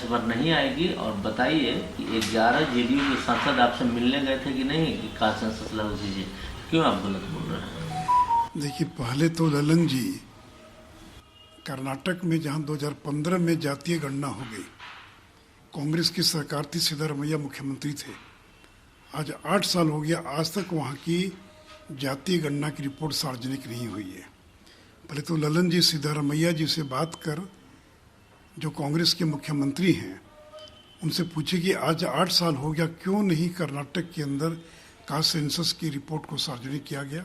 बार नहीं आएगी। और बताइए कि 11 जेडीयू के सांसद आपसे मिलने गए थे कि नहीं कि कास्ट सेंसस लागू कीजिए, क्यों आप गलत बोल रहे हैं? देखिए, पहले तो ललन जी, कर्नाटक में जहां 2015 में जातीय गणना हो गई, कांग्रेस की सरकार थी, सिद्धारमैया मुख्यमंत्री थे। आज 8 साल हो गया, आज तक वहां की जातीय गणना की रिपोर्ट सार्वजनिक नहीं हुई है। पहले तो ललन जी, सिद्धारमैया जी से बात कर, जो कांग्रेस के मुख्यमंत्री हैं, उनसे पूछे कि आज 8 साल हो गया, क्यों नहीं कर्नाटक के अंदर कास्ट सेंसस की रिपोर्ट को सार्वजनिक किया गया।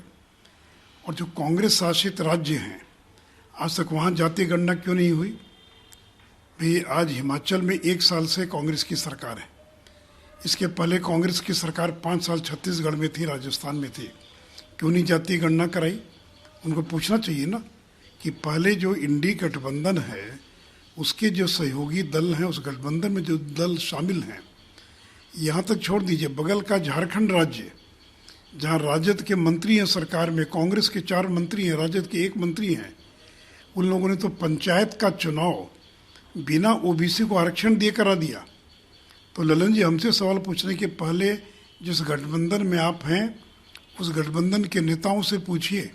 और जो कांग्रेस शासित राज्य हैं, आज तक वहाँ जातीय गणना क्यों नहीं हुई। भाई, आज हिमाचल में 1 साल से कांग्रेस की सरकार है। इसके पहले कांग्रेस की सरकार 5 साल छत्तीसगढ़ में थी, राजस्थान में थी, क्यों नहीं जातीय गणना कराई। उनको पूछना चाहिए ना कि पहले जो इंडी गठबंधन है, उसके जो सहयोगी दल हैं, उस गठबंधन में जो दल शामिल हैं, यहाँ तक छोड़ दीजिए, बगल का झारखंड राज्य, जहाँ राजद के मंत्री हैं सरकार में, कांग्रेस के 4 मंत्री हैं, राजद के 1 मंत्री हैं, उन लोगों ने तो पंचायत का चुनाव बिना ओबीसी को आरक्षण दिए करा दिया। तो ललन जी, हमसे सवाल पूछने के पहले जिस गठबंधन में आप हैं, उस गठबंधन के नेताओं से पूछिए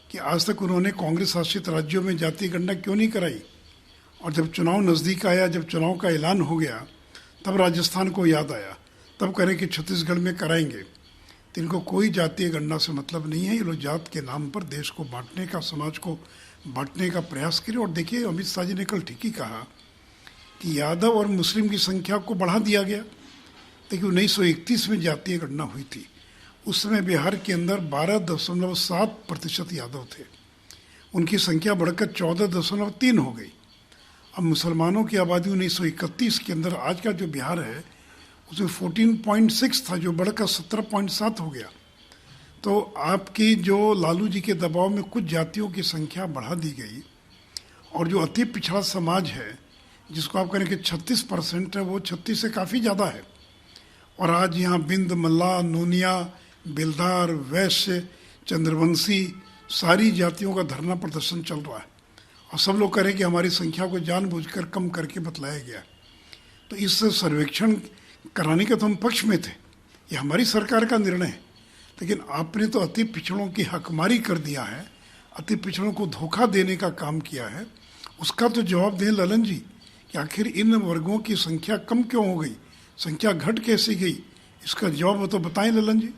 कि आज तक उन्होंने कांग्रेस शासित राज्यों में जातीय गणना क्यों नहीं कराई। और जब चुनाव नज़दीक आया, जब चुनाव का ऐलान हो गया, तब राजस्थान को याद आया, तब करें कि छत्तीसगढ़ में कराएंगे। तो इनको कोई जातीय गणना से मतलब नहीं है। ये लोग जात के नाम पर देश को बांटने का, समाज को बांटने का प्रयास करें। और देखिए, अमित शाह जी ने कल ठीक ही कहा कि यादव और मुस्लिम की संख्या को बढ़ा दिया गया। देखिए, 1931 में जातीय गणना हुई थी, उस समय बिहार के अंदर 12.7% यादव थे, उनकी संख्या बढ़कर 14.3 हो गई। अब मुसलमानों की आबादी 1931 के अंदर, आज का जो बिहार है उसमें 14.6 था, जो बढ़कर 17.7 हो गया। तो आपकी जो लालू जी के दबाव में कुछ जातियों की संख्या बढ़ा दी गई, और जो अति पिछड़ा समाज है, जिसको आप कहें कि 36% है, वो 36 से काफ़ी ज़्यादा है। और आज यहाँ बिंद, मल्लाह, नोनिया, बेलदार, वैश्य, चंद्रवंशी, सारी जातियों का धरना प्रदर्शन चल रहा है, और सब लोग कह रहे हैं कि हमारी संख्या को जानबूझकर कम करके बतलाया गया। तो इस सर्वेक्षण कराने के तो हम पक्ष में थे, ये हमारी सरकार का निर्णय है, लेकिन आपने तो अति पिछड़ों की हकमारी कर दिया है, अति पिछड़ों को धोखा देने का काम किया है। उसका तो जवाब दें ललन जी कि आखिर इन वर्गों की संख्या कम क्यों हो गई, संख्या घट कैसे गई, इसका जवाब तो बताएं ललन जी।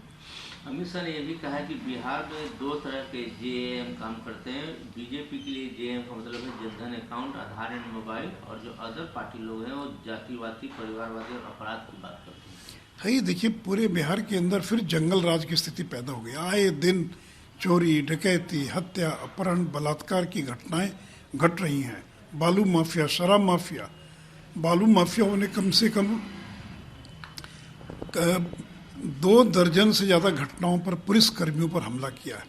अमित शाह ने यह भी कहा कि बिहार में 2 तरह के जेएम काम करते हैं। बीजेपी के लिए जेएम का मतलब है Jan Dhan account, Aadhaar and mobile, और जो अदर पार्टी लोग हैं वो जातिवादी, परिवारवादी और अपराध की बात करते हैं। है ये देखिए, पूरे बिहार के अंदर फिर जंगल राज की स्थिति पैदा हो गई। आए दिन चोरी, डकैती, हत्या, अपहरण, बलात्कार की घटनाएं घट रही हैं। बालू माफिया, शराब माफिया, बालू माफियाओं ने कम से कम 2 दर्जन से ज़्यादा घटनाओं पर पुलिस कर्मियों पर हमला किया है।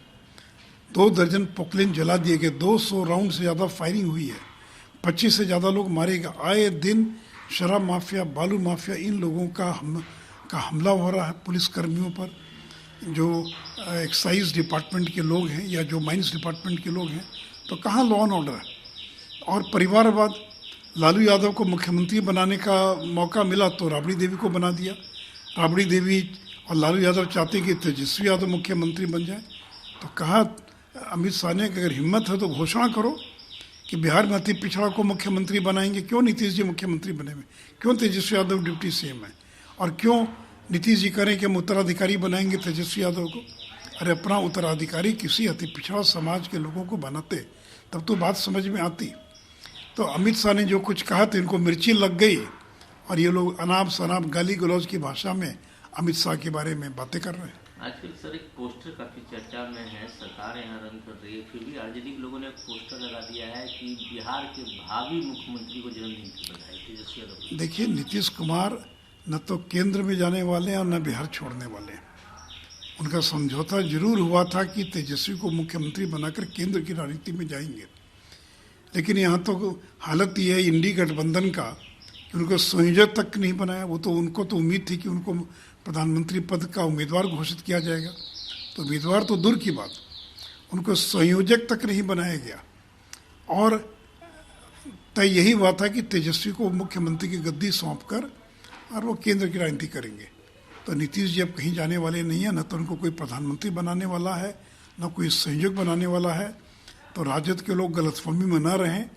2 दर्जन पोकलेन जला दिए गए, 200 राउंड से ज़्यादा फायरिंग हुई है, 25 से ज़्यादा लोग मारे गए। आए दिन शराब माफिया, बालू माफिया, इन लोगों का हमला हो रहा है पुलिस कर्मियों पर। जो एक्साइज डिपार्टमेंट के लोग हैं या जो माइंस डिपार्टमेंट के लोग हैं, तो कहाँ लॉ एंड ऑर्डर है। और परिवारवाद, लालू यादव को मुख्यमंत्री बनाने का मौका मिला तो राबड़ी देवी को बना दिया। राबड़ी देवी और लालू यादव चाहते कि तेजस्वी यादव मुख्यमंत्री बन जाए। तो कहा अमित शाह ने कि अगर हिम्मत है तो घोषणा करो कि बिहार में अति पिछड़ा को मुख्यमंत्री बनाएंगे। क्यों नीतीश जी मुख्यमंत्री बने हुए, क्यों तेजस्वी यादव डिप्टी सीएम है, और क्यों नीतीश जी करें कि हम उत्तराधिकारी बनाएंगे तेजस्वी यादव को। अरे अपना उत्तराधिकारी किसी अति पिछड़ा समाज के लोगों को बनाते, तब तो बात समझ में आती। तो अमित शाह ने जो कुछ कहा तो इनको मिर्ची लग गई, और ये लोग अनाप शनाप गाली गलौज की भाषा में अमित शाह के बारे में बातें कर रहे हैं। आजकल सर एक पोस्टर काफी चर्चा में है, सरकार यहाँ रन कर रही है, फिर भी आरजेडी के लोगों ने एक पोस्टर लगा दिया है कि बिहार के भावी मुख्यमंत्री को जन्मदिन की बधाई, तेजस्वी यादव। देखिए, नीतीश कुमार न तो केंद्र में जाने वाले हैं और न बिहार छोड़ने वाले हैं। उनका समझौता जरूर हुआ था कि तेजस्वी को मुख्यमंत्री बनाकर केंद्र की राजनीति में जाएंगे, लेकिन यहाँ तो हालत ये है इंडी गठबंधन का कि उनको संयोजक तक नहीं बनाया। वो तो उनको तो उम्मीद थी कि उनको प्रधानमंत्री पद का उम्मीदवार घोषित किया जाएगा, तो उम्मीदवार तो दूर की बात, उनको संयोजक तक नहीं बनाया गया। और तय यही हुआ था कि तेजस्वी को मुख्यमंत्री की गद्दी सौंपकर और वो केंद्र की राजनीति करेंगे। तो नीतीश जी अब कहीं जाने वाले नहीं है, न तो उनको कोई प्रधानमंत्री बनाने वाला है, न कोई संयोजक बनाने वाला है। तो राजद के लोग गलतफहमी में न रहें।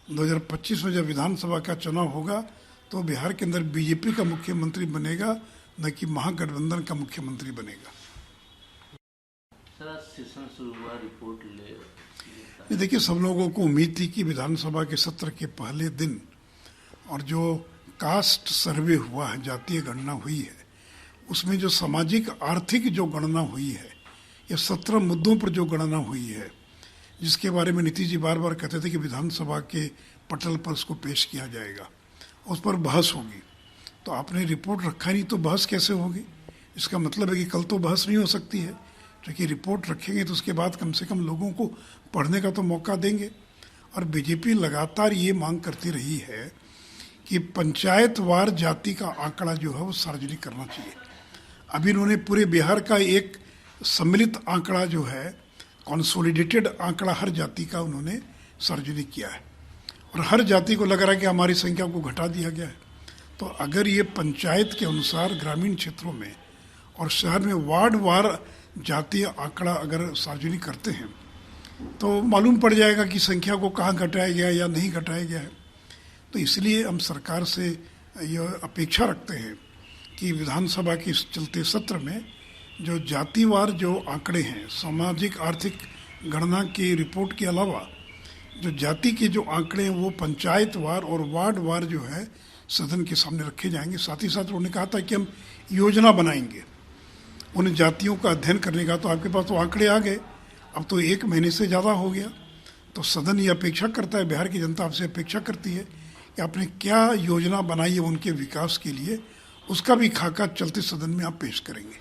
2025 में जब विधानसभा का चुनाव होगा तो बिहार के अंदर बीजेपी का मुख्यमंत्री बनेगा, न कि महागठबंधन का मुख्यमंत्री बनेगा। सेशन शुरू हुआ, रिपोर्ट ले देखिए, सब लोगों को उम्मीद थी कि विधानसभा के सत्र के पहले दिन और जो कास्ट सर्वे हुआ है, जातीय गणना हुई है, उसमें जो सामाजिक आर्थिक जो गणना हुई है, या 17 मुद्दों पर जो गणना हुई है, जिसके बारे में नीतीश जी बार बार कहते थे कि विधानसभा के पटल पर उसको पेश किया जाएगा, उस पर बहस होगी। तो आपने रिपोर्ट रखा नहीं तो बहस कैसे होगी? इसका मतलब है कि कल तो बहस नहीं हो सकती है, क्योंकि रिपोर्ट रखेंगे तो उसके बाद कम से कम लोगों को पढ़ने का तो मौका देंगे। और बीजेपी लगातार ये मांग करती रही है कि पंचायतवार जाति का आंकड़ा जो है वो सार्वजनिक करना चाहिए। अभी इन्होंने पूरे बिहार का एक सम्मिलित आंकड़ा जो है, कंसोलिडेटेड आंकड़ा हर जाति का उन्होंने सार्वजनिक किया है, और हर जाति को लग रहा है कि हमारी संख्या को घटा दिया गया है। तो अगर ये पंचायत के अनुसार ग्रामीण क्षेत्रों में और शहर में वार्ड वार जातीय आंकड़ा अगर सार्वजनिक करते हैं तो मालूम पड़ जाएगा कि संख्या को कहाँ घटाया गया या नहीं घटाया गया है। तो इसलिए हम सरकार से यह अपेक्षा रखते हैं कि विधानसभा के इस चलते सत्र में जो जातिवार जो आंकड़े हैं, सामाजिक आर्थिक गणना की रिपोर्ट के अलावा जो जाति के जो आंकड़े हैं वो पंचायतवार और वार्ड वार जो है सदन के सामने रखे जाएंगे। साथ ही साथ उन्होंने कहा था कि हम योजना बनाएंगे उन जातियों का अध्ययन करने का। तो आपके पास तो आंकड़े आ गए, अब तो 1 महीने से ज़्यादा हो गया। तो सदन ये अपेक्षा करता है, बिहार की जनता आपसे अपेक्षा करती है कि आपने क्या योजना बनाई है उनके विकास के लिए, उसका भी खाका चलते सदन में आप पेश करेंगे।